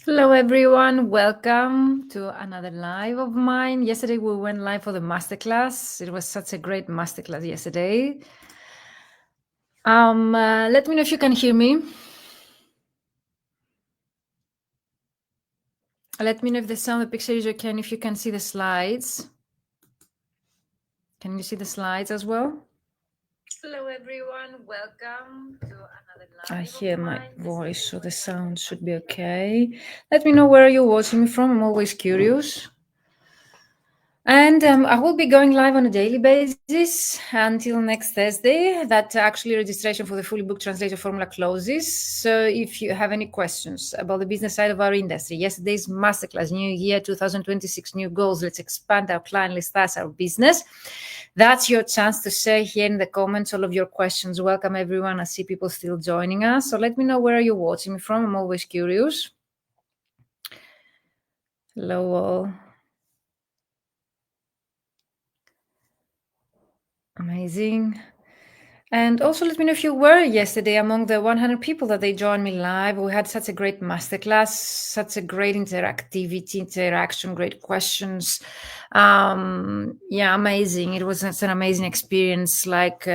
Hello, everyone. Welcome to another live of mine. Yesterday, we went live for the masterclass. It was such a great masterclass yesterday. Let me know if you can hear me. Let me know if the sound, the picture is okay, and if you can see the slides. Can you see the slides as well? Hello, everyone. Welcome to another live. I hear my voice, so the sound should be okay. Let me know where you're watching me from. I'm always curious. And I will be going live on a daily basis until next Thursday. That actually registration for the Fully Booked Translator Formula closes. So if you have any questions about the business side of our industry, yesterday's masterclass, new year 2026, new goals, let's expand our client list, that's our business. That's your chance to say here in the comments all of your questions. Welcome, everyone. I see people still joining us. So let me know where you're watching me from. I'm always curious. Hello, all. Amazing. And also let me know if you were yesterday among the 100 people that they joined me live. We had such a great masterclass, such a great interaction, great questions. Yeah, amazing. It was such an amazing experience, like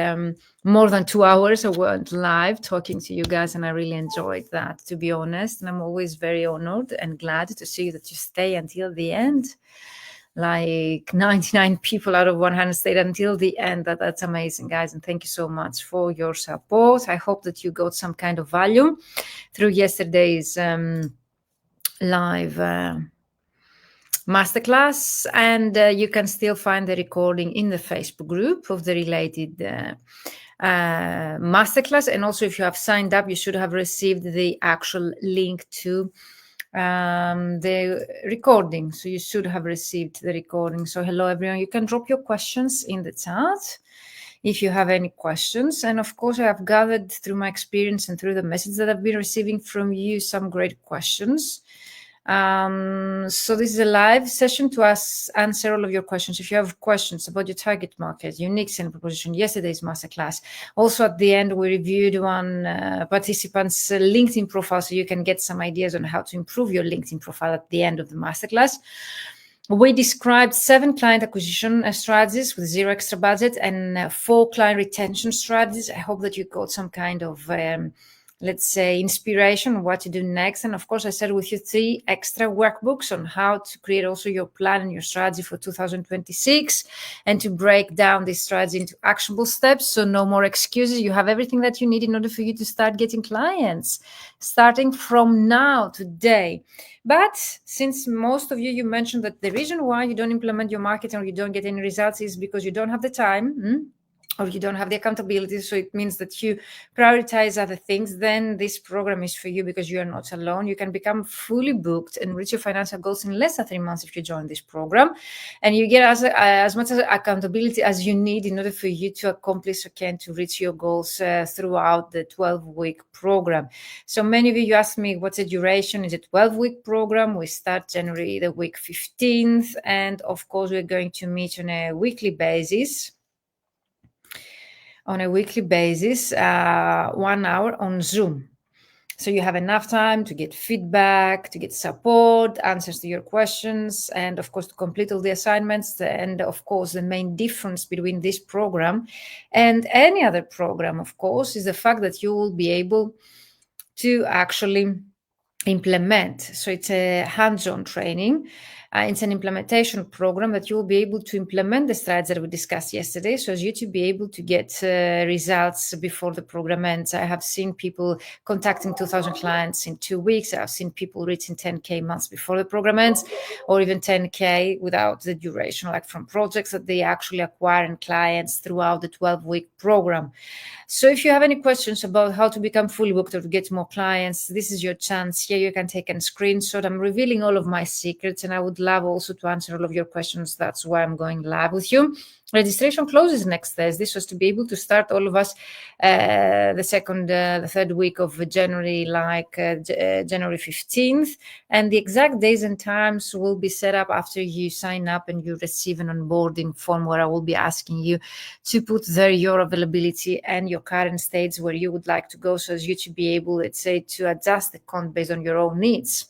more than 2 hours I went live talking to you guys, and I really enjoyed that, to be honest. And I'm always very honored and glad to see that you stay until the end. Like 99 people out of 100 stayed until the end. That's amazing, guys, and thank you so much for your support. I hope that you got some kind of value through yesterday's live masterclass, and you can still find the recording in the Facebook group of the related masterclass. And also, if you have signed up, you should have received the actual link to the recording. So you should have received the recording. So hello, everyone. You can drop your questions in the chat if you have any questions. And of course, I have gathered through my experience and through the messages that I've been receiving from you some great questions. So this is a live session to answer all of your questions. If you have questions about your target market, unique selling proposition, yesterday's masterclass. Also at the end, we reviewed one participant's LinkedIn profile, so you can get some ideas on how to improve your LinkedIn profile at the end of the masterclass. We described 7 client acquisition strategies with 0 extra budget and 4 client retention strategies. I hope that you got some kind of let's say, inspiration on what to do next. And of course, I shared with you 3 extra workbooks on how to create also your plan and your strategy for 2026 and to break down this strategy into actionable steps. So no more excuses. You have everything that you need in order for you to start getting clients, starting from now, today. But since most of you mentioned that the reason why you don't implement your marketing or you don't get any results is because you don't have the time, or you don't have the accountability, so it means that you prioritize other things, then this program is for you because you are not alone. You can become fully booked and reach your financial goals in less than 3 months if you join this program. And you get as much accountability as you need in order for you to accomplish, again, to reach your goals throughout the 12-week program. So many of you ask me, what's the duration? Is it a 12-week program? We start January the week 15th. And of course, we're going to meet on a weekly basis. 1 hour on Zoom. So you have enough time to get feedback, to get support, answers to your questions, and of course to complete all the assignments. And of course, the main difference between this program and any other program, of course, is the fact that you will be able to actually implement. So it's a hands-on training. It's an implementation program that you will be able to implement the strategies that we discussed yesterday, so as you to be able to get results before the program ends. I have seen people contacting 2,000 clients in 2 weeks. I've seen people reaching 10K months before the program ends, or even 10K without the duration, like from projects that they actually acquire and clients throughout the 12-week program. So if you have any questions about how to become fully booked or to get more clients, this is your chance. Here you can take a screenshot. I'm revealing all of my secrets, and I would love also to answer all of your questions. That's why I'm going live with you. Registration closes next Thursday. This was to be able to start all of us the 3rd week of January, January 15th. And the exact days and times will be set up after you sign up and you receive an onboarding form where I will be asking you to put there your availability and your current states where you would like to go, so as you to be able, let's say, to adjust the content based on your own needs.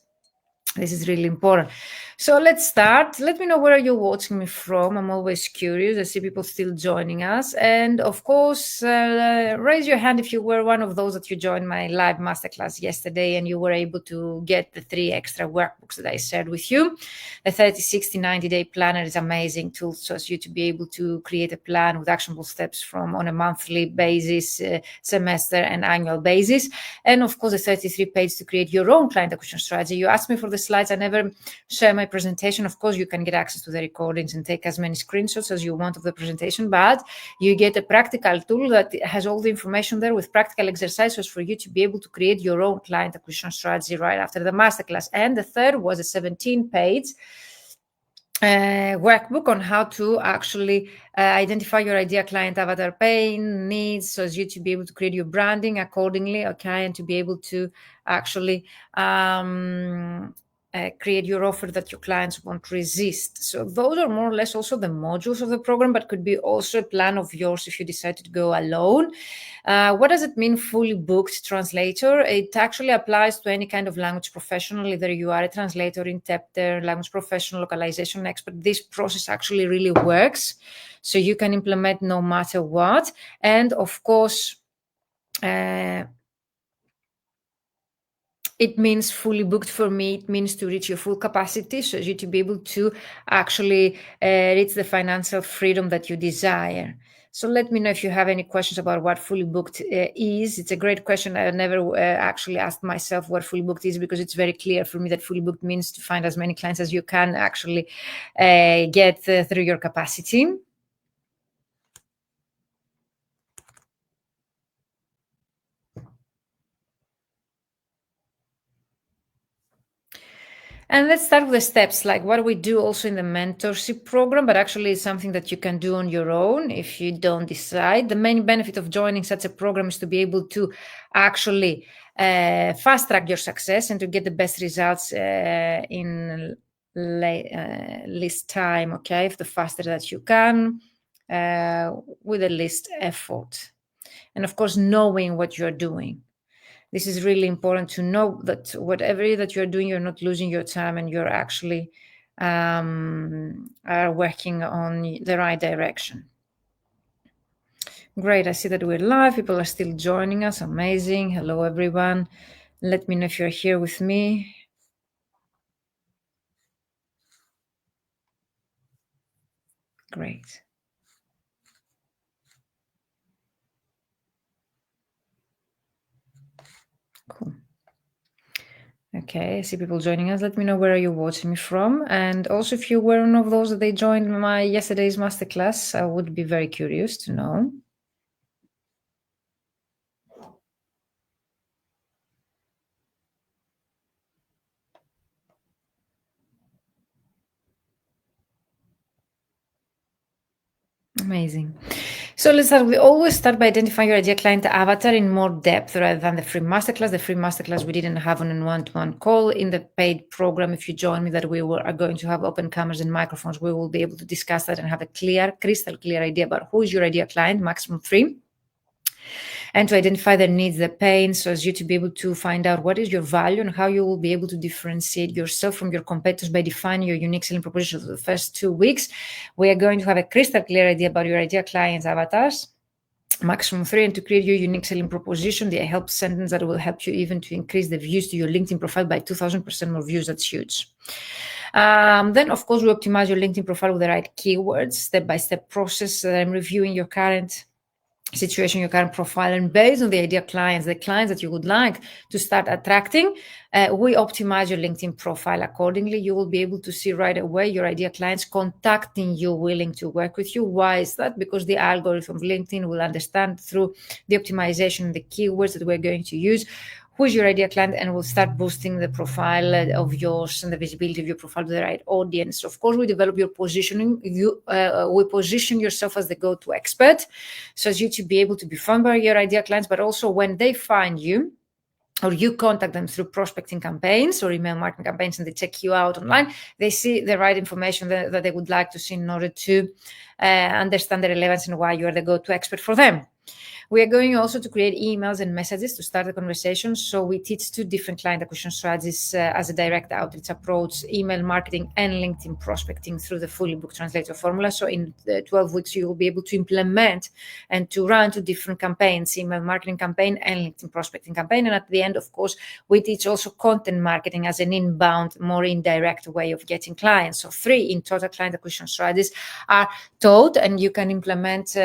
This is really important. So let's start. Let me know where you're watching me from. I'm always curious. I see people still joining us. And of course, raise your hand if you were one of those that you joined my live masterclass yesterday and you were able to get the 3 extra workbooks that I shared with you. The 30, 60, 90-day planner is amazing tool so as you to be able to create a plan with actionable steps from on a monthly basis, semester and annual basis. And of course, the 33 pages to create your own client acquisition strategy. You asked me for the slides. I never share my presentation. Of course, you can get access to the recordings and take as many screenshots as you want of the presentation, but you get a practical tool that has all the information there with practical exercises for you to be able to create your own client acquisition strategy right after the masterclass. And the third was a 17-page workbook on how to actually identify your ideal client avatar pain needs, so as you to be able to create your branding accordingly, okay, and to be able to actually create your offer that your clients won't resist. So those are more or less also the modules of the program, but could be also a plan of yours if you decide to go alone. What does it mean, fully booked translator? It actually applies to any kind of language professional, either you are a translator, interpreter, language professional, localization expert. This process actually really works, so you can implement no matter what. And of course, it means fully booked for me. It means to reach your full capacity, so you to be able to actually reach the financial freedom that you desire. So let me know if you have any questions about what fully booked is. It's a great question. I never actually asked myself what fully booked is, because it's very clear for me that fully booked means to find as many clients as you can actually get through your capacity. And let's start with the steps, like what we do also in the mentorship program, but actually it's something that you can do on your own if you don't decide. The main benefit of joining such a program is to be able to actually fast track your success and to get the best results in least time, okay, if the faster that you can, with the least effort. And of course, knowing what you're doing. This is really important to know that whatever that you're doing, you're not losing your time and you're actually are working on the right direction. Great. I see that we're live. People are still joining us. Amazing. Hello, everyone. Let me know if you're here with me. Great. Cool. Okay, I see people joining us. Let me know where are you watching me from. And also, if you were one of those that they joined my yesterday's masterclass, I would be very curious to know. Amazing. So let's start. We always start by identifying your ideal client avatar in more depth rather than the free masterclass. The free masterclass we didn't have on a one-to-one call. In the paid program, if you join me, that we are going to have open cameras and microphones, we will be able to discuss that and have a clear, crystal clear idea about who is your ideal client, maximum 3. And to identify their needs, their pains, so as you to be able to find out what is your value and how you will be able to differentiate yourself from your competitors by defining your unique selling proposition. For the first 2 weeks, we are going to have a crystal clear idea about your ideal clients' avatars, maximum 3, and to create your unique selling proposition, the help sentence that will help you even to increase the views to your LinkedIn profile by 2,000% more views. That's huge. Then, of course, we optimize your LinkedIn profile with the right keywords, step-by-step process. I'm reviewing your current situation, your current profile, and based on the ideal clients, the clients that you would like to start attracting, we optimize your LinkedIn profile accordingly. You will be able to see right away your ideal clients contacting you, willing to work with you. Why is that? Because the algorithm of LinkedIn will understand through the optimization and the keywords that we're going to use who's your ideal client, and will start boosting the profile of yours and the visibility of your profile to the right audience. Of course, we develop your positioning. We position yourself as the go-to expert, so as you to be able to be found by your ideal clients, but also when they find you, or you contact them through prospecting campaigns or email marketing campaigns, and they check you out online, they see the right information that they would like to see in order to understand the relevance and why you are the go-to expert for them. We are going also to create emails and messages to start the conversation. So we teach 2 different client acquisition strategies as a direct outreach approach, email marketing and LinkedIn prospecting through the Fully Booked Translator Formula. So in 12 weeks, you will be able to implement and to run 2 different campaigns, email marketing campaign and LinkedIn prospecting campaign. And at the end, of course, we teach also content marketing as an inbound, more indirect way of getting clients. So 3 in total client acquisition strategies are taught, and you can implement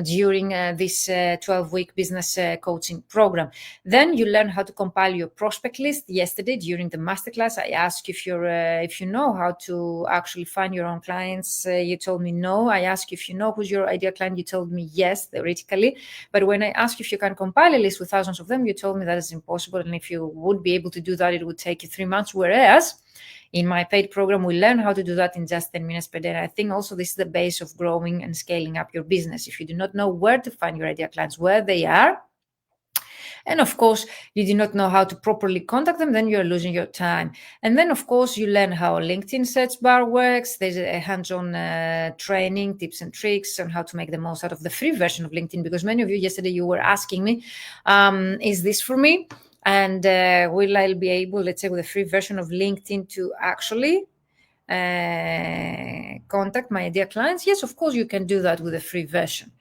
during this 12-week business coaching program. Then you learn how to compile your prospect list. Yesterday, during the masterclass, I asked if you know how to actually find your own clients. You told me no. I asked if you know who's your ideal client. You told me yes, theoretically. But when I asked if you can compile a list with thousands of them, you told me that is impossible. And if you would be able to do that, it would take you 3 months. Whereas in my paid program, we learn how to do that in just 10 minutes per day. And I think also this is the base of growing and scaling up your business. If you do not know where to find your ideal clients, where they are, and of course, you do not know how to properly contact them, then you're losing your time. And then, of course, you learn how LinkedIn search bar works. There's a hands-on training, tips and tricks on how to make the most out of the free version of LinkedIn. Because many of you yesterday, you were asking me, is this for me? And will I be able, let's say, with a free version of LinkedIn to actually contact my ideal clients? Yes, of course, you can do that with a free version.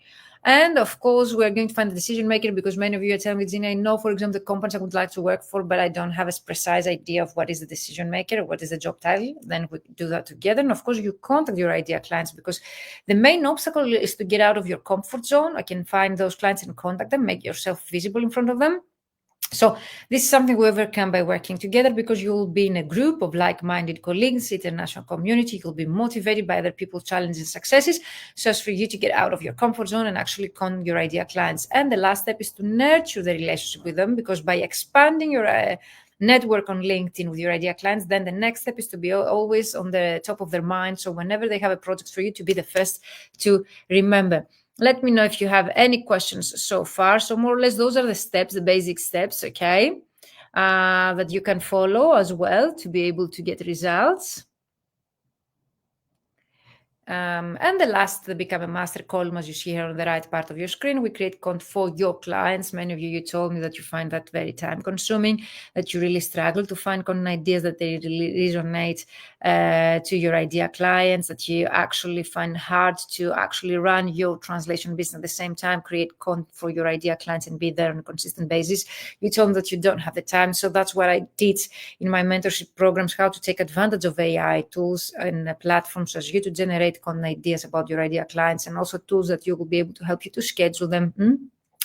And of course, we're going to find the decision maker, because many of you are telling me, Gina, I know, for example, the companies I would like to work for, but I don't have a precise idea of what is the decision maker or what is the job title. Then we do that together. And of course, you contact your ideal clients, because the main obstacle is to get out of your comfort zone. I can find those clients and contact them, make yourself visible in front of them. So this is something we overcome by working together, because you will be in a group of like-minded colleagues, international community. You'll be motivated by other people's challenges and successes, so as for you to get out of your comfort zone and actually con your ideal clients. And the last step is to nurture the relationship with them, because by expanding your network on LinkedIn with your ideal clients, then the next step is to be always on the top of their mind. So whenever they have a project for you, to be the first to remember. Let me know if you have any questions so far. So more or less, those are the steps, the basic steps, okay, that you can follow as well to be able to get results. And the last, the Become a Master column, as you see here on the right part of your screen, we create content for your clients. Many of you told me that you find that very time consuming, that you really struggle to find content ideas that they really resonate to your ideal clients, that you actually find hard to actually run your translation business at the same time, create content for your ideal clients and be there on a consistent basis. You told me that you don't have the time. So that's what I teach in my mentorship programs, how to take advantage of AI tools and platforms as you to generate content ideas about your ideal clients, and also tools that you will be able to help you to schedule them,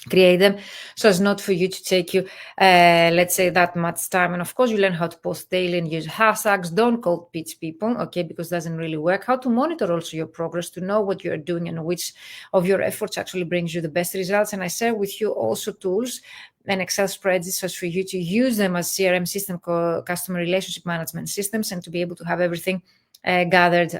create them, so as not for you to take you, let's say, that much time. And of course, you learn how to post daily and use hashtags. Don't cold pitch people, okay, because it doesn't really work. How to monitor also your progress, to know what you're doing and which of your efforts actually brings you the best results. And I share with you also tools and Excel spreadsheets, so for you to use them as CRM system, customer relationship management systems, and to be able to have everything gathered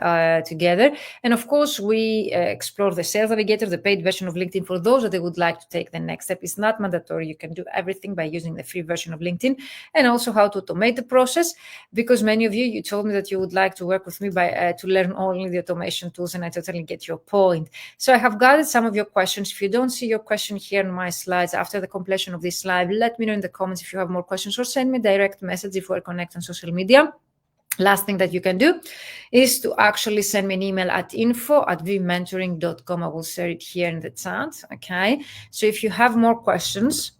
together. And of course, we explore the Sales Navigator, the paid version of LinkedIn, for those that they would like to take the next step. It's not mandatory. You can do everything by using the free version of LinkedIn, and also how to automate the process, because many of you told me that you would like to work with me by to learn only the automation tools, and I totally get your point. So I have gathered some of your questions. If you don't see your question here on my slides after the completion of this live, let me know in the comments if you have more questions, or send me a direct message if we're connected on social media. Last thing that you can do is to actually send me an email at info@vmentoring.com. I will share it here in the chat, okay? So if you have more questions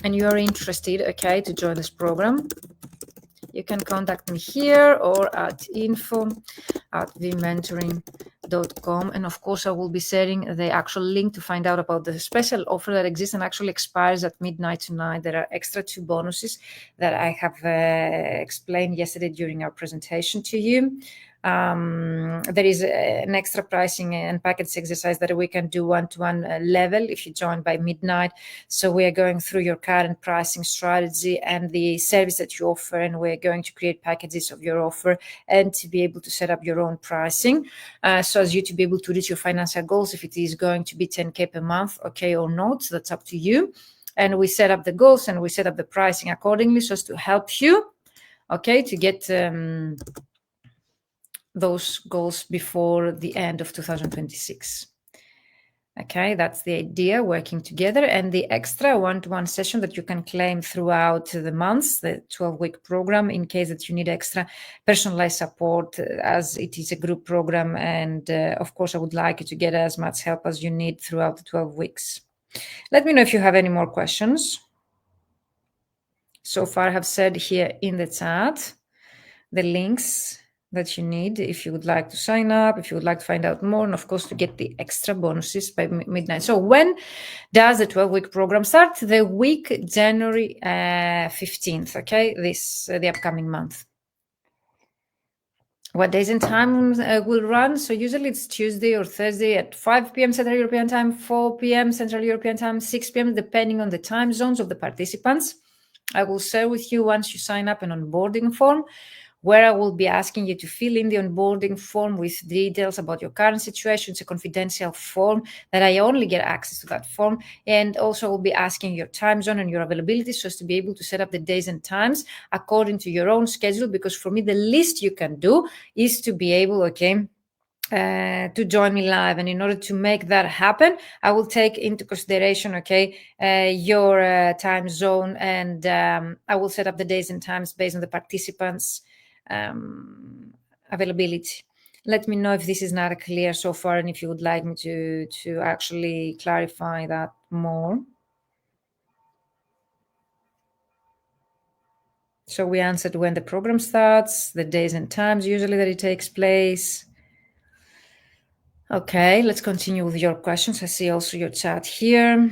and you're interested, okay, to join this program, you can contact me here or at info@vmentoring.com. And of course, I will be sharing the actual link to find out about the special offer that exists and actually expires at midnight tonight. There are extra 2 bonuses that I have explained yesterday during our presentation to you. There is an extra pricing and package exercise that we can do one-to-one level if you join by midnight. So we are going through your current pricing strategy and the service that you offer, and we're going to create packages of your offer and to be able to set up your own pricing, so as you to be able to reach your financial goals, if it is going to be 10K per month, okay, or not. So that's up to you. And we set up the goals and we set up the pricing accordingly, so as to help you, okay, to get those goals before the end of 2026. Okay, that's the idea, working together. And the extra one-to-one session that you can claim throughout the months, the 12-week program, in case that you need extra personalized support, as it is a group program. And of course, I would like you to get as much help as you need throughout the 12 weeks. Let me know if you have any more questions. So far, I have said here in the chat the links that you need if you would like to sign up, if you would like to find out more, and of course to get the extra bonuses by midnight. So when does the 12-week program start? The week January 15th, okay? The upcoming month. What days and times will run? So usually it's Tuesday or Thursday at 5 p.m. Central European Time, 4 p.m. Central European Time, 6 p.m., depending on the time zones of the participants. I will share with you once you sign up an onboarding form, where I will be asking you to fill in the onboarding form with details about your current situation. It's a confidential form that I only get access to that form. And also will be asking your time zone and your availability so as to be able to set up the days and times according to your own schedule. Because for me, the least you can do is to be able, to join me live. And in order to make that happen, I will take into consideration, your time zone, and I will set up the days and times based on the participants' availability. Let me know if this is not clear so far, and if you would like me to actually clarify that more. So we answered when the program starts, the days and times usually that it takes place. Okay, let's continue with your questions. I see also your chat here.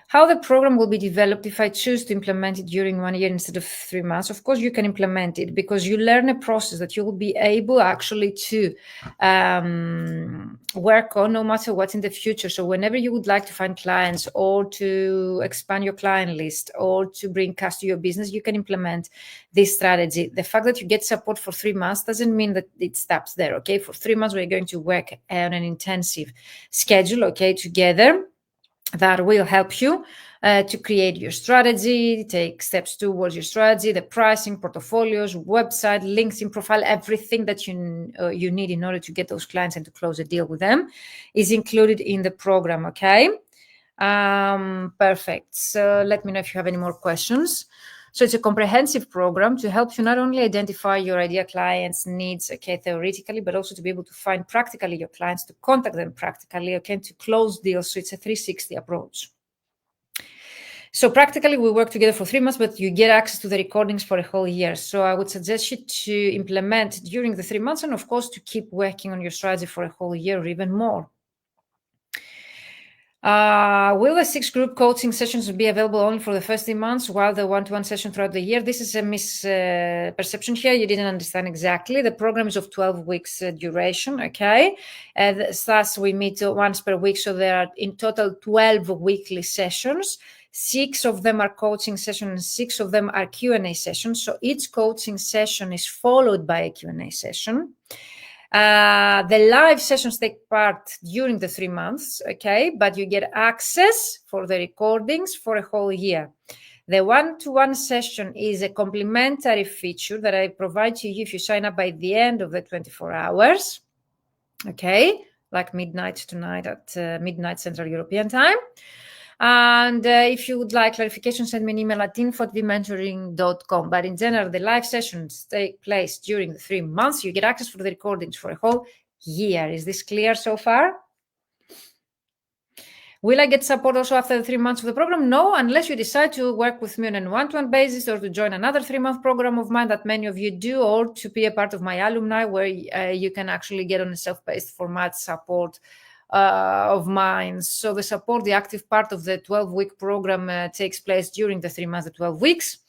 How the program will be developed if I choose to implement it during 1 year instead of 3 months? Of course, you can implement it because you learn a process that you will be able actually to work on no matter what in the future. So whenever you would like to find clients or to expand your client list or to bring cash to your business, you can implement this strategy. The fact that you get support for 3 months doesn't mean that it stops there, okay? For 3 months, we're going to work on an intensive schedule, okay, together, that will help you to create your strategy, take steps towards your strategy, the pricing, portfolios, website, LinkedIn profile, everything that you need in order to get those clients and to close a deal with them is included in the program, okay? Perfect. So let me know if you have any more questions. So it's a comprehensive program to help you not only identify your ideal clients' needs, okay, theoretically, but also to be able to find practically your clients, to contact them practically, okay, to close deals. So it's a 360 approach. So practically, we work together for 3 months, but you get access to the recordings for a whole year. So I would suggest you to implement during the 3 months and, of course, to keep working on your strategy for a whole year or even more. Will the 6 group coaching sessions be available only for the first 3 months while the one-to-one session throughout the year? This is a misperception here. You didn't understand exactly. The program is of 12 weeks duration, okay? Thus, we meet once per week, so there are in total 12 weekly sessions. 6 of them are coaching sessions and 6 of them are Q&A sessions. So each coaching session is followed by a Q&A session. The live sessions take part during the 3 months, okay? But you get access for the recordings for a whole year. The one-to-one session is a complimentary feature that I provide to you if you sign up by the end of the 24 hours, okay? Like midnight tonight at midnight Central European Time. And if you would like clarification, send me an email at info@vmentoring.com. But in general, the live sessions take place during the 3 months. You get access for the recordings for a whole year. Is this clear so far? Will I get support also after the 3 months of the program? No, unless you decide to work with me on a one-to-one basis or to join another 3-month program of mine that many of you do, or to be a part of my alumni where you can actually get on a self-paced format support of mine. So the support, the active part of the 12-week program takes place during the 3 months, the 12 weeks.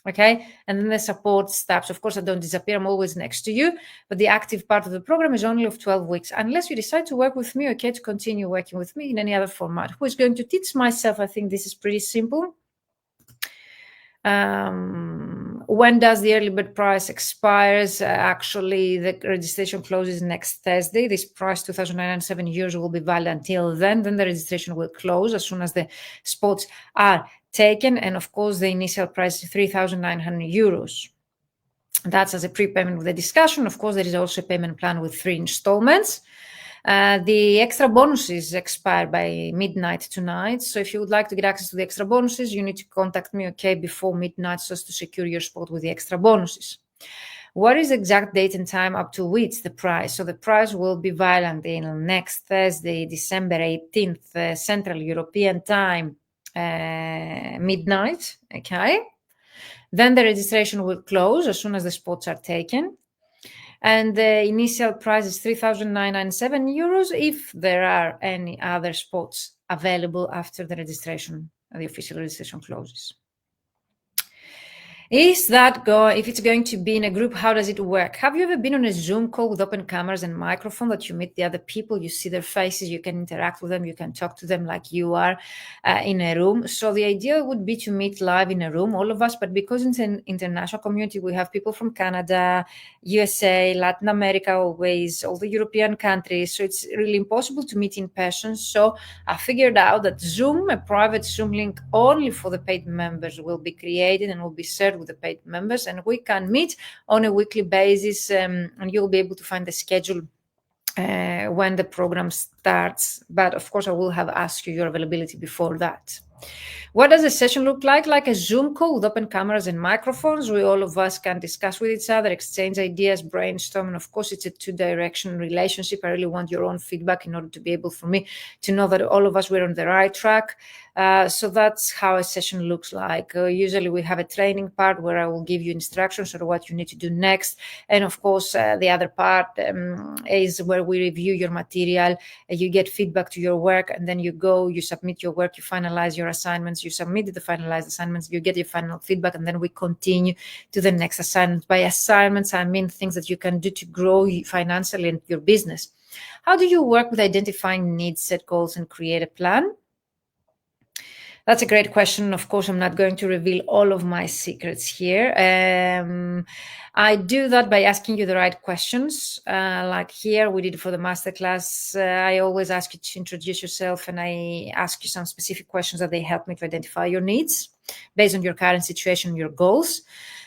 Okay, and then the support stops. Of course, I don't disappear. I'm always next to you. But the active part of the program is only of 12 weeks. Unless you decide to work with me, okay, to continue working with me in any other format. Who is going to teach myself? I think this is pretty simple. When does the early bird price expires? Actually, the registration closes next Thursday. This price, 2,907 euros, will be valid until then. Then the registration will close as soon as the spots are taken. And of course, the initial price is 3,900 euros. That's as a prepayment with a discussion. Of course, there is also a payment plan with 3 installments. The extra bonuses expire by midnight tonight. So if you would like to get access to the extra bonuses, you need to contact me, before midnight so as to secure your spot with the extra bonuses. What is the exact date and time up to which the prize? So the prize will be valid until next Thursday, December 18th, Central European Time, midnight. Then the registration will close as soon as the spots are taken. And the initial price is €3,997 if there are any other spots available after the official registration closes. If it's going to be in a group, how does it work? Have you ever been on a Zoom call with open cameras and microphone that you meet the other people, you see their faces, you can interact with them, you can talk to them like you are in a room? So the idea would be to meet live in a room, all of us, but because it's an international community, we have people from Canada, USA, Latin America, always, all the European countries. So it's really impossible to meet in person. So I figured out that Zoom, a private Zoom link only for the paid members, will be created and will be shared with the paid members, and we can meet on a weekly basis, and you'll be able to find the schedule when the program starts. But of course, I will have asked you your availability before that. What does a session look like? Like a Zoom call with open cameras and microphones. All of us can discuss with each other, exchange ideas, brainstorm. And of course, it's a two-direction relationship. I really want your own feedback in order to be able for me to know that all of us were on the right track. So that's how a session looks like. Usually we have a training part where I will give you instructions on what you need to do next. And of course, the other part is where we review your material. You get feedback to your work, and then you go, you submit your work, you finalize your assignments, you submit the finalized assignments, you get your final feedback, and then we continue to the next assignment. By assignments, I mean things that you can do to grow financially in your business. How do you work with identifying needs, set goals, and create a plan? That's a great question. Of course, I'm not going to reveal all of my secrets here. I do that by asking you the right questions. Like here, we did for the masterclass. I always ask you to introduce yourself, and I ask you some specific questions that they help me to identify your needs based on your current situation, your goals.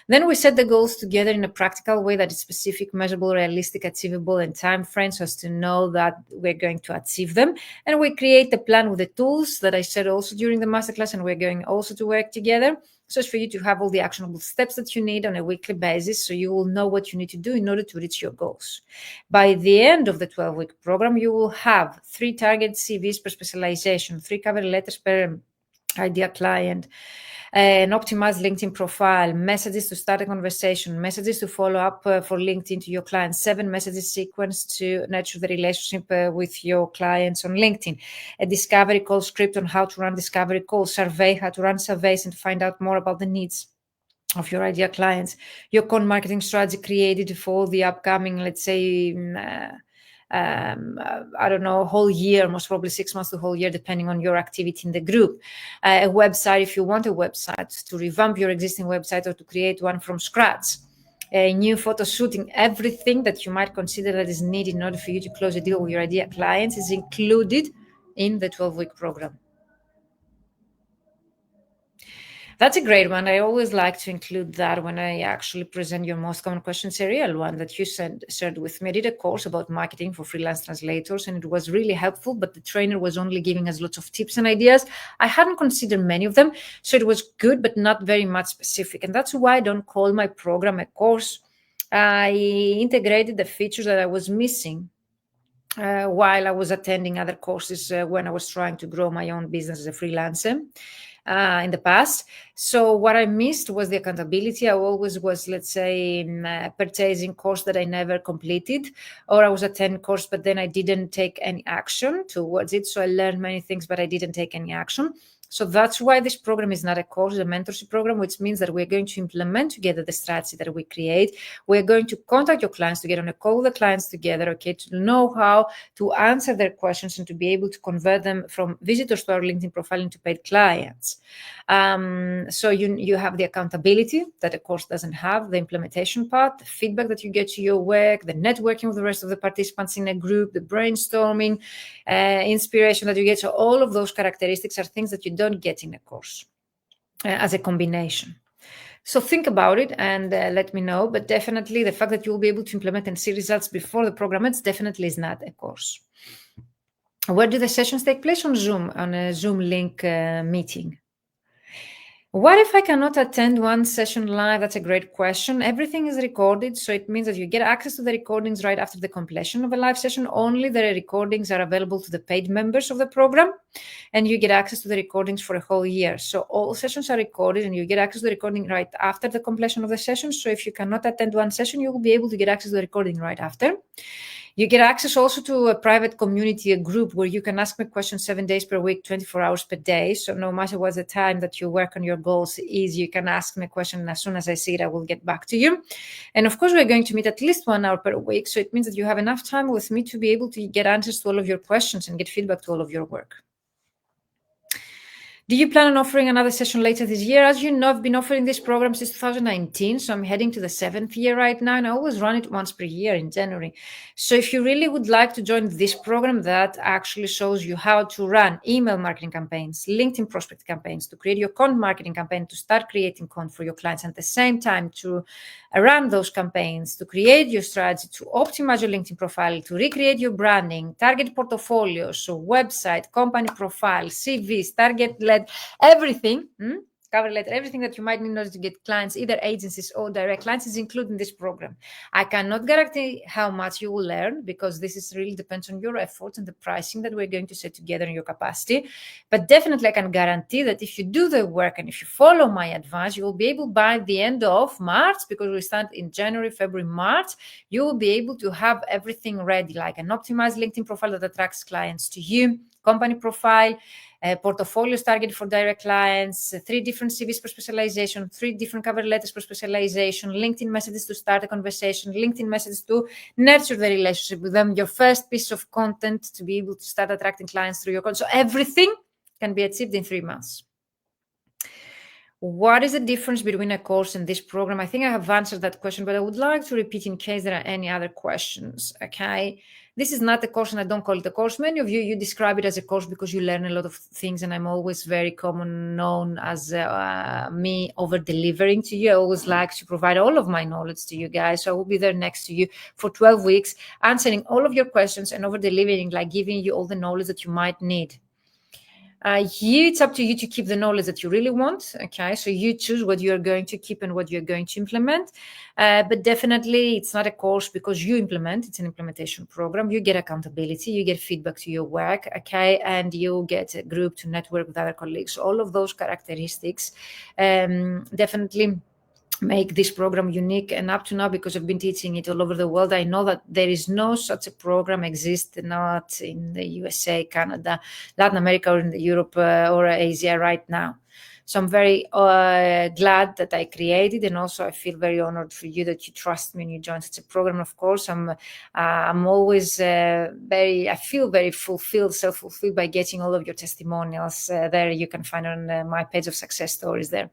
Then we set the goals together in a practical way that is specific, measurable, realistic, achievable, and time frames so as to know that we're going to achieve them. And we create the plan with the tools that I said also during the masterclass, and we're going also to work together so as for you to have all the actionable steps that you need on a weekly basis so you will know what you need to do in order to reach your goals. By the end of the 12-week program, you will have 3 target CVs per specialization, 3 cover letters per ideal client, an optimized LinkedIn profile, messages to start a conversation, messages to follow up for LinkedIn to your clients, 7 messages sequence to nurture the relationship with your clients on LinkedIn, a discovery call script on how to run discovery calls, survey, how to run surveys and find out more about the needs of your ideal clients, your content marketing strategy created for the upcoming, let's say, I don't know, whole year, most probably 6 months to whole year, depending on your activity in the group. A website, if you want a website, to revamp your existing website or to create one from scratch. A new photo shooting, everything that you might consider that is needed in order for you to close a deal with your ideal clients is included in the 12-week program. That's a great one. I always like to include that when I actually present your most common questions, a real one that you shared with me. I did a course about marketing for freelance translators, and it was really helpful, but the trainer was only giving us lots of tips and ideas. I hadn't considered many of them, so it was good, but not very much specific. And that's why I don't call my program a course. I integrated the features that I was missing while I was attending other courses when I was trying to grow my own business as a freelancer in the past. So what I missed was the accountability. I always was, let's say, purchasing course that I never completed, or I was attending course, but then I didn't take any action towards it. So I learned many things, but I didn't take any action. So that's why this program is not a course, it's a mentorship program, which means that we're going to implement together the strategy that we create. We're going to contact your clients to get on a call with the clients together, to know how to answer their questions and to be able to convert them from visitors to our LinkedIn profile into paid clients. So you have the accountability that a course doesn't have, the implementation part, the feedback that you get to your work, the networking with the rest of the participants in a group, the brainstorming, inspiration that you get. So all of those characteristics are things that you don't get in a course as a combination. So think about it and let me know. But definitely the fact that you will be able to implement and see results before the program ends definitely is not a course. Where do the sessions take place? On Zoom, on a Zoom link meeting. What if I cannot attend one session live? That's a great question. Everything is recorded, so it means that you get access to the recordings right after the completion of a live session. Only the recordings are available to the paid members of the program, and you get access to the recordings for a whole year. So all sessions are recorded, and you get access to the recording right after the completion of the session. So if you cannot attend one session, you will be able to get access to the recording right after. You get access also to a private community, a group where you can ask me questions 7 days per week, 24 hours per day. So no matter what the time that you work on your goals is, you can ask me a question, and as soon as I see it, I will get back to you. And of course, we're going to meet at least 1 hour per week. So it means that you have enough time with me to be able to get answers to all of your questions and get feedback to all of your work. Do you plan on offering another session later this year? As you know, I've been offering this program since 2019, so I'm heading to the 7th year right now, and I always run it once per year in January. So if you really would like to join this program that actually shows you how to run email marketing campaigns, LinkedIn prospect campaigns, to create your content marketing campaign, to start creating content for your clients, and at the same time to run those campaigns, to create your strategy, to optimize your LinkedIn profile, to recreate your branding, target portfolios, so website, company profile, CVs, target-led, everything, cover letter, everything that you might need in order to get clients, either agencies or direct clients, is included in this program. I cannot guarantee how much you will learn because this is really depends on your efforts and the pricing that we're going to set together in your capacity. But definitely I can guarantee that if you do the work and if you follow my advice, you will be able by the end of March, because we start in January, February, March, you will be able to have everything ready, like an optimized LinkedIn profile that attracts clients to you, company profile, portfolios targeted for direct clients, 3 different CVs per specialization, 3 different cover letters per specialization, LinkedIn messages to start a conversation, LinkedIn messages to nurture the relationship with them, your first piece of content to be able to start attracting clients through your content. So everything can be achieved in 3 months. What is the difference between a course and this program? I think I have answered that question, but I would like to repeat in case there are any other questions, okay? This is not a course, and I don't call it a course. Many of you describe it as a course because you learn a lot of things, and I'm always very known as me over-delivering to you. I always like to provide all of my knowledge to you guys. So I will be there next to you for 12 weeks, answering all of your questions and over-delivering, like giving you all the knowledge that you might need. It's up to you to keep the knowledge that you really want. Okay, so you choose what you're going to keep and what you're going to implement. But definitely, it's not a course because you implement. It's an implementation program. You get accountability, you get feedback to your work. Okay, and you get a group to network with other colleagues. All of those characteristics definitely make this program unique. And up to now, because I've been teaching it all over the world, I know that there is no such a program exists, not in the USA, Canada, Latin America, or in the Europe or Asia right now. So I'm very glad that I created, and also I feel very honored for you that you trust me and you join such a program. Of course, I'm always I feel very fulfilled, self-fulfilled by getting all of your testimonials there. You can find on my page of success stories there.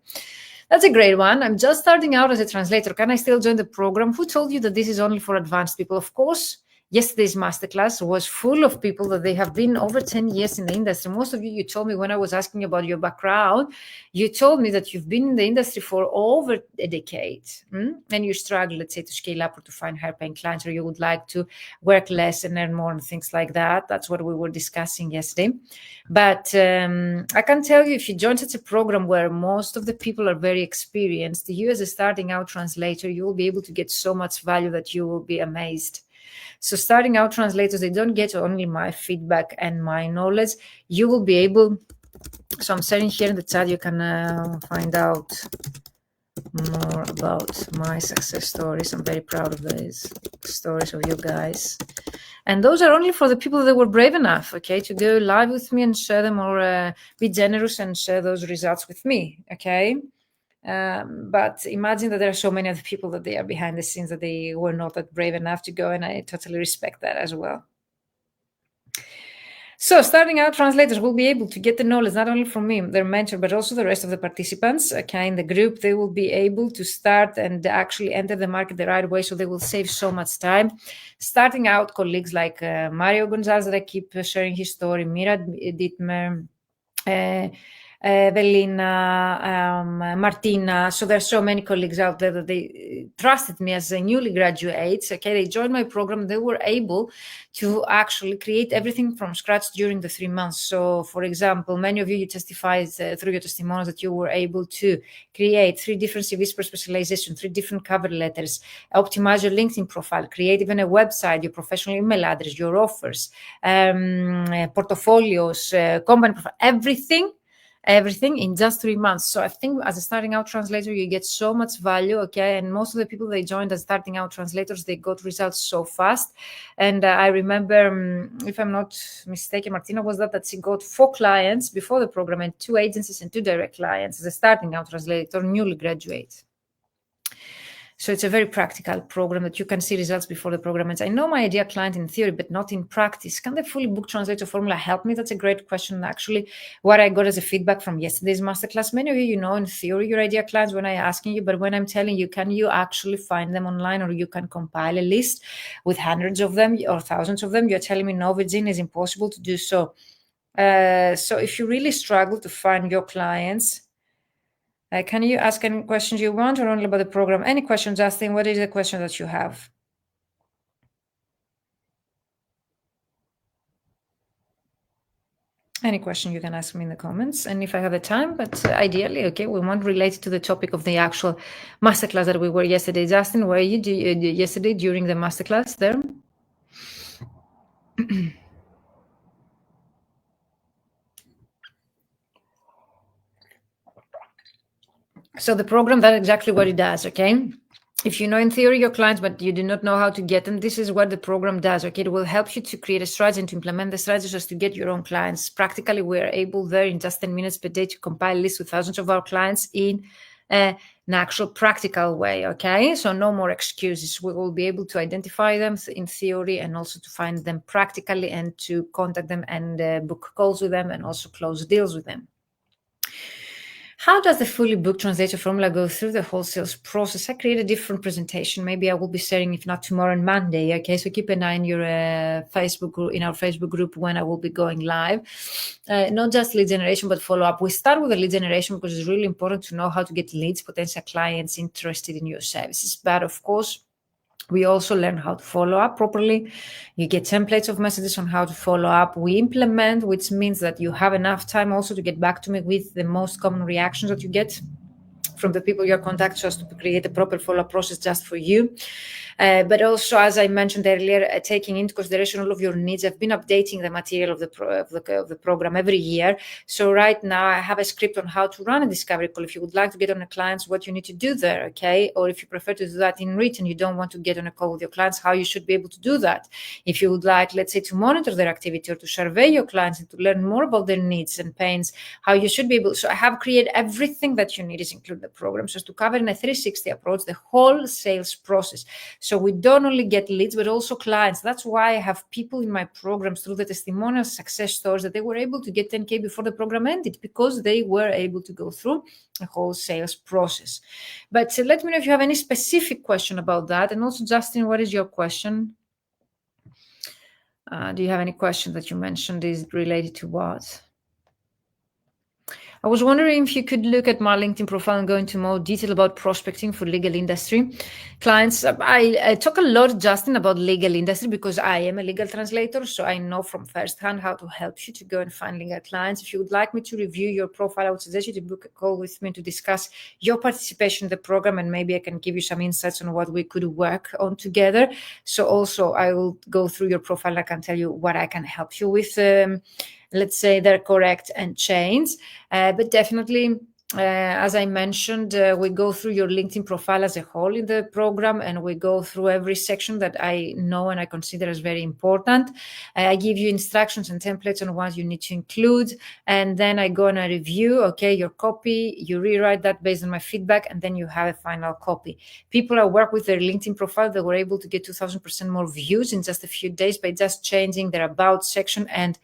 That's a great one. I'm just starting out as a translator. Can I still join the program? Who told you that this is only for advanced people? Of course, yesterday's masterclass was full of people that they have been over 10 years in the industry. Most of you told me when I was asking about your background, you told me that you've been in the industry for over a decade and you struggle, let's say, to scale up or to find higher paying clients, or you would like to work less and earn more and things like that. That's what we were discussing yesterday. But I can tell you, if you join such a program where most of the people are very experienced, you as a starting out translator, you will be able to get so much value that you will be amazed. So starting out translators, they don't get only my feedback and my knowledge. You will be able, so I'm sharing here in the chat, you can find out more about my success stories. I'm very proud of these stories of you guys. And those are only for the people that were brave enough, okay, to go live with me and share them, or be generous and share those results with me, okay? But imagine that there are so many other people that they are behind the scenes that they were not that brave enough to go, and I totally respect that as well. So starting out translators will be able to get the knowledge not only from me, their mentor, but also the rest of the participants, okay, in the group. They will be able to start and actually enter the market the right way, so they will save so much time. Starting out colleagues like Mario Gonzalez, that I keep sharing his story, Mira Dittmer, Evelina, Martina. So there's so many colleagues out there that they trusted me as a newly graduates. Okay, they joined my program. They were able to actually create everything from scratch during the 3 months. So, for example, many of you testified through your testimonials that you were able to create 3 different CVs per specialization, 3 different cover letters, optimize your LinkedIn profile, create even a website, your professional email address, your offers, portfolios, company profile, everything in just 3 months. So I think as a starting out translator, you get so much value, okay? And most of the people they joined as starting out translators, they got results so fast. And I remember, if I'm not mistaken, Martina was that she got 4 clients before the program and 2 agencies and 2 direct clients as a starting out translator, newly graduate. So it's a very practical program that you can see results before the program ends. I know my ideal client in theory, but not in practice. Can the Fully Booked Translator Formula help me? That's a great question. Actually, what I got as a feedback from yesterday's masterclass, many of you know in theory your ideal clients when I'm asking you, but when I'm telling you, can you actually find them online, or you can compile a list with hundreds of them or thousands of them? You're telling me no, Virginia, is impossible to do so. So if you really struggle to find your clients, can you ask any questions you want, or only about the program? Any question, Justin? What is the question that you have? Any question you can ask me in the comments, and if I have the time, but ideally, okay, we want related to the topic of the actual masterclass that we were yesterday. Justin, were you yesterday during the masterclass there? So the program, that's exactly what it does, okay? If you know in theory your clients, but you do not know how to get them, this is what the program does, okay? It will help you to create a strategy and to implement the strategy just to get your own clients. Practically, we're able there in just 10 minutes per day to compile lists with thousands of our clients in an actual practical way, okay? So no more excuses. We will be able to identify them in theory and also to find them practically and to contact them and book calls with them and also close deals with them. How does the Fully Booked Translator Formula go through the whole sales process? I create a different presentation. Maybe I will be sharing, if not tomorrow and Monday. Okay, so keep an eye on your Facebook group, in our Facebook group, when I will be going live. Not just lead generation, but follow up. We start with the lead generation because it's really important to know how to get leads, potential clients interested in your services. But of course, we also learn how to follow up properly. You get templates of messages on how to follow up. We implement, which means that you have enough time also to get back to me with the most common reactions that you get from the people you're contacting, just to create a proper follow-up process just for you. But also, as I mentioned earlier, taking into consideration all of your needs. I've been updating the material of the program every year. So right now I have a script on how to run a discovery call. If you would like to get on a clients, what you need to do there, okay? Or if you prefer to do that in written, you don't want to get on a call with your clients, how you should be able to do that. If you would like, let's say, to monitor their activity or to survey your clients and to learn more about their needs and pains, how you should be able. So I have created everything that you need is included in the program, so as to cover in a 360 approach the whole sales process. So we don't only get leads, but also clients. That's why I have people in my programs through the testimonial success stories that they were able to get 10K before the program ended because they were able to go through the whole sales process. But let me know if you have any specific question about that. And also, Justin, what is your question? Do you have any question that you mentioned is related to what? I was wondering if you could look at my LinkedIn profile and go into more detail about prospecting for legal industry clients. I talk a lot, Justin, about legal industry because I am a legal translator, so I know from firsthand how to help you to go and find legal clients. If you would like me to review your profile, I would suggest you to book a call with me to discuss your participation in the program, and maybe I can give you some insights on what we could work on together. So also I will go through your profile and I can tell you what I can help you with. Let's say they're correct and change. But definitely, as I mentioned, we go through your LinkedIn profile as a whole in the program, and we go through every section that I know and I consider as very important. I give you instructions and templates on what you need to include, and then I go on a review, okay, your copy, you rewrite that based on my feedback, and then you have a final copy. People I work with their LinkedIn profile, they were able to get 2,000% more views in just a few days by just changing their about section and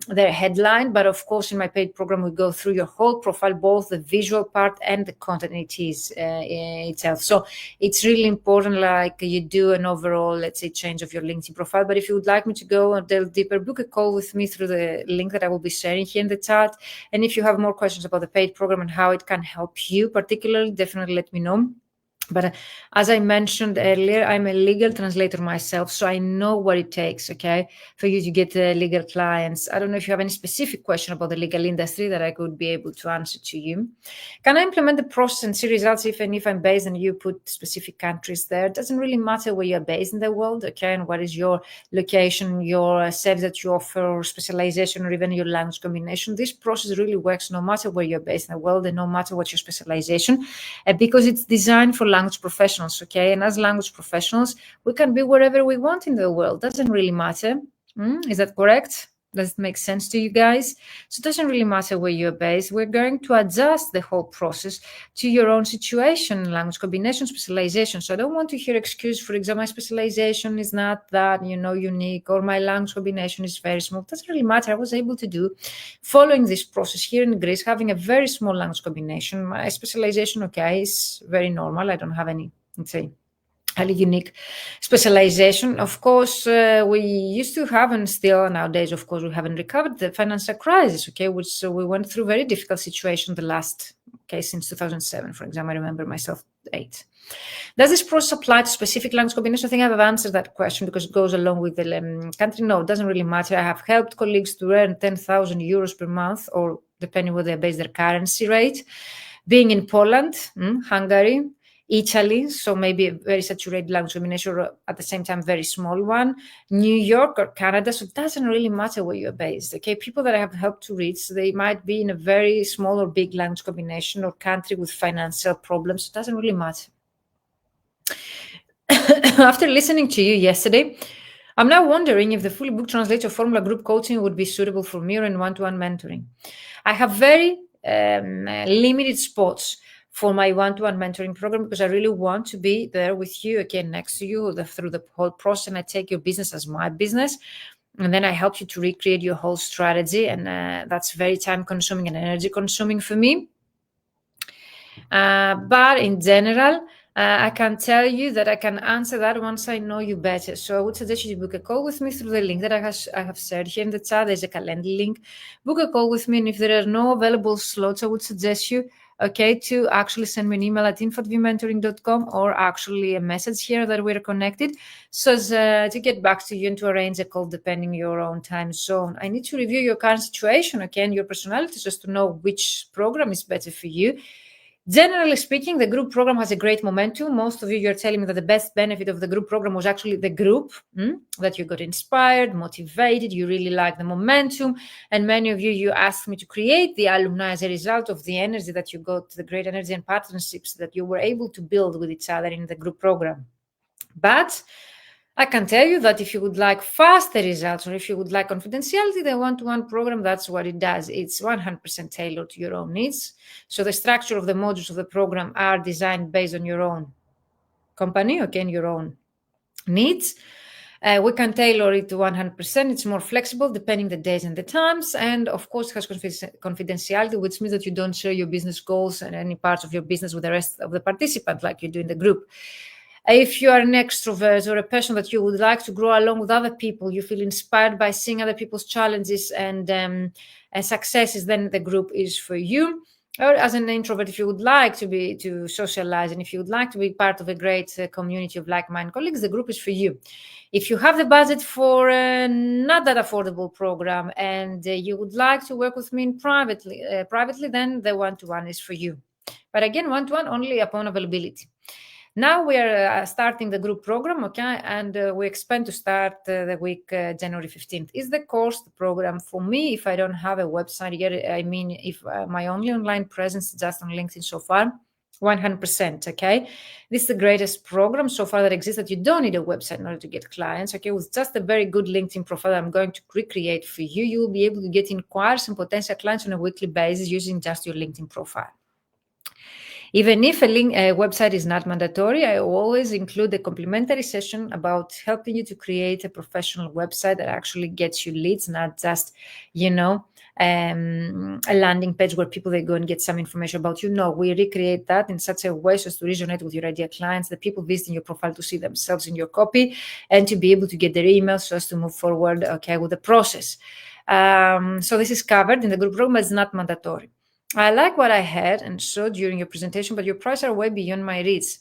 their headline. But of course, in my paid program, we go through your whole profile both the visual part and the content it is itself. So it's really important, like you do an overall, let's say, change of your LinkedIn profile. But if you would like me to go a little deeper, book a call with me through the link that I will be sharing here in the chat. And if you have more questions about the paid program and how it can help you particularly, definitely let me know. But as I mentioned earlier, I'm a legal translator myself, so I know what it takes, okay, for you to get legal clients. I don't know if you have any specific question about the legal industry that I could be able to answer to you. Can I implement the process and see results if I'm based and you put specific countries there? It doesn't really matter where you're based in the world, okay, and what is your location, your service that you offer, or specialization, or even your language combination. This process really works no matter where you're based in the world and no matter what your specialization, because it's designed for language professionals, okay? And as language professionals, we can be wherever we want in the world. Doesn't really matter. Is that correct? Does it make sense to you guys? So it doesn't really matter where you're based. We're going to adjust the whole process to your own situation, language combination, specialization. So I don't want to hear excuse, for example, my specialization is not that, unique, or my language combination is very small. It doesn't really matter. I was able to do, following this process here in Greece, having a very small language combination. My specialization, okay, is very normal. I don't have any, let's say, highly unique specialization. Of course, we used to have, and still nowadays, of course, we haven't recovered the financial crisis, okay, which we went through very difficult situation the last, okay, since 2007, for example. I remember myself 8. Does this process apply to specific language combination? I think I've answered that question because it goes along with the country. No, it doesn't really matter. I have helped colleagues to earn 10,000 euros per month, or depending where they base their currency rate, being in Poland, Hungary, Italy, so maybe a very saturated language combination, or at the same time very small one, New York or Canada. So it doesn't really matter where you're based, okay? People that I have helped to reach, they might be in a very small or big language combination or country with financial problems. It doesn't really matter. After listening to you yesterday, I'm now wondering if the Fully Booked Translator Formula group coaching would be suitable for me or in one-to-one mentoring. I have very limited spots for my one-to-one mentoring program because I really want to be there with you, again, next to you through the whole process, and I take your business as my business, and then I help you to recreate your whole strategy, and that's very time-consuming and energy-consuming for me. But in general, I can tell you that I can answer that once I know you better. So I would suggest you book a call with me through the link that I have shared here in the chat. There's a calendar link. Book a call with me, and if there are no available slots, I would suggest you, okay, to actually send me an email at info@vmentoring.com, or actually a message here that we're connected, so as to get back to you and to arrange a call depending your own time zone. I need to review your current situation, okay, and your personality, just to know which program is better for you. Generally speaking, the group program has a great momentum. Most of you're telling me that the best benefit of the group program was actually the group, that you got inspired, motivated, you really like the momentum. And many of you asked me to create the alumni as a result of the energy that you got, the great energy and partnerships that you were able to build with each other in the group program. But I can tell you that if you would like faster results, or if you would like confidentiality, the one-to-one program, that's what it does. It's 100% tailored to your own needs. So the structure of the modules of the program are designed based on your own company, okay, and your own needs. We can tailor it to 100%. It's more flexible depending the days and the times. And of course, it has confidentiality, which means that you don't share your business goals and any parts of your business with the rest of the participants like you do in the group. If you are an extrovert or a person that you would like to grow along with other people, you feel inspired by seeing other people's challenges and successes, then the group is for you. Or as an introvert, if you would like to socialize, and if you would like to be part of a great community of like-minded colleagues, the group is for you. If you have the budget for not that affordable program and you would like to work with me privately, then the one-to-one is for you. But again, one-to-one only upon availability. Now we are starting the group program, okay, and we expect to start the week January 15th. Is the course the program for me if I don't have a website yet? I mean, if my only online presence is just on LinkedIn so far, 100%, okay? This is the greatest program so far that exists, that you don't need a website in order to get clients, okay? With just a very good LinkedIn profile I'm going to recreate for you, you will be able to get inquiries and potential clients on a weekly basis using just your LinkedIn profile. Even if a website is not mandatory, I always include a complimentary session about helping you to create a professional website that actually gets you leads, not just, a landing page where people, they go and get some information about you. No, we recreate that in such a way so as to resonate with your ideal clients, the people visiting your profile to see themselves in your copy and to be able to get their emails so as to move forward, okay, with the process. So this is covered in the group program, but it's not mandatory. I like what I had and saw during your presentation, but your prices are way beyond my reach.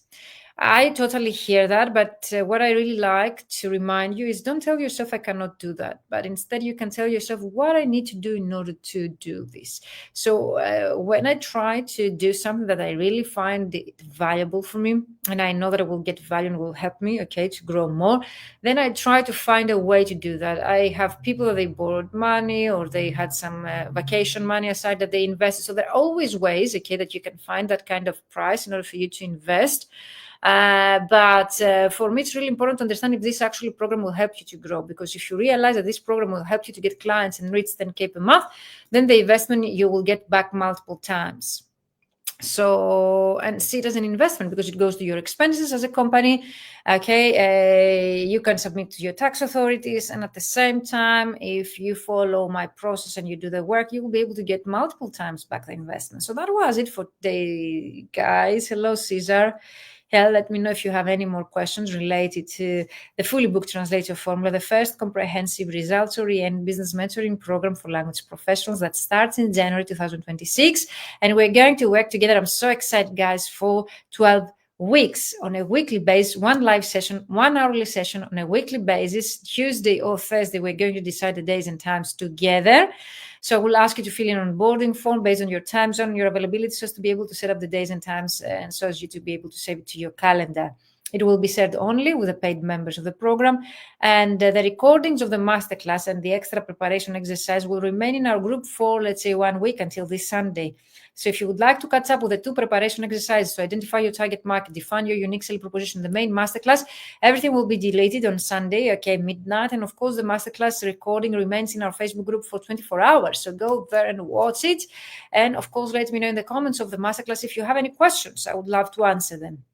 I totally hear that, but what I really like to remind you is don't tell yourself I cannot do that, but instead you can tell yourself what I need to do in order to do this. So when I try to do something that I really find valuable for me, and I know that it will get value and will help me, okay, to grow more, then I try to find a way to do that. I have people that they borrowed money or they had some vacation money aside that they invested. So there are always ways, okay, that you can find that kind of price in order for you to invest. But for me, it's really important to understand if this actually program will help you to grow. Because if you realize that this program will help you to get clients and reach 10K per month, then the investment you will get back multiple times. So, and see it as an investment because it goes to your expenses as a company. Okay, you can submit to your tax authorities, and at the same time, if you follow my process and you do the work, you will be able to get multiple times back the investment. So that was it for today, guys. Hello, Cesar. Yeah, let me know if you have any more questions related to the Fully Booked Translator Formula, the first comprehensive results-oriented business mentoring program for language professionals that starts in January 2026. And we're going to work together. I'm so excited, guys, for 12 weeks on a weekly basis, one live session, 1 hourly session on a weekly basis. Tuesday or Thursday, we're going to decide the days and times together. So we'll ask you to fill in an onboarding form based on your time zone, your availability, so as to be able to set up the days and times, and so as you to be able to save it to your calendar. It will be served only with the paid members of the program, and the recordings of the masterclass and the extra preparation exercise will remain in our group for, let's say, 1 week until this Sunday. So if you would like to catch up with the 2 preparation exercises to identify your target market, define your unique selling proposition, the main masterclass, everything will be deleted on Sunday, okay, midnight. And of course, the masterclass recording remains in our Facebook group for 24 hours. So go there and watch it. And of course, let me know in the comments of the masterclass if you have any questions. I would love to answer them.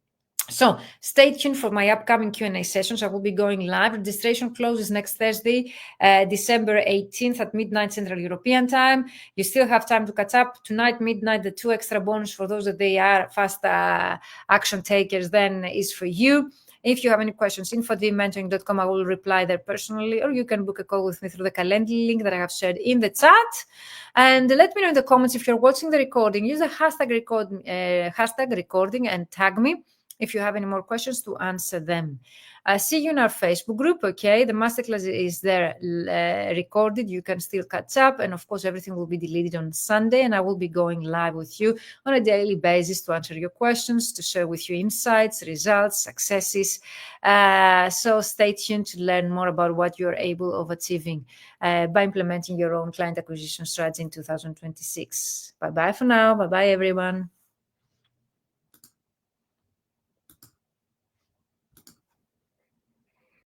So stay tuned for my upcoming Q&A sessions. I will be going live. Registration closes next Thursday, December 18th at midnight Central European time. You still have time to catch up. Tonight, midnight, the 2 extra bonus for those that they are fast action takers then is for you. If you have any questions, info@vmentoring.com, I will reply there personally, or you can book a call with me through the Calendly link that I have shared in the chat. And let me know in the comments if you're watching the recording. Use the hashtag recording and tag me if you have any more questions to answer them. See you in our Facebook group, okay? The masterclass is there recorded. You can still catch up. And of course, everything will be deleted on Sunday. And I will be going live with you on a daily basis to answer your questions, to share with you insights, results, successes. So stay tuned to learn more about what you're able of achieving by implementing your own client acquisition strategy in 2026. Bye-bye for now. Bye-bye, everyone.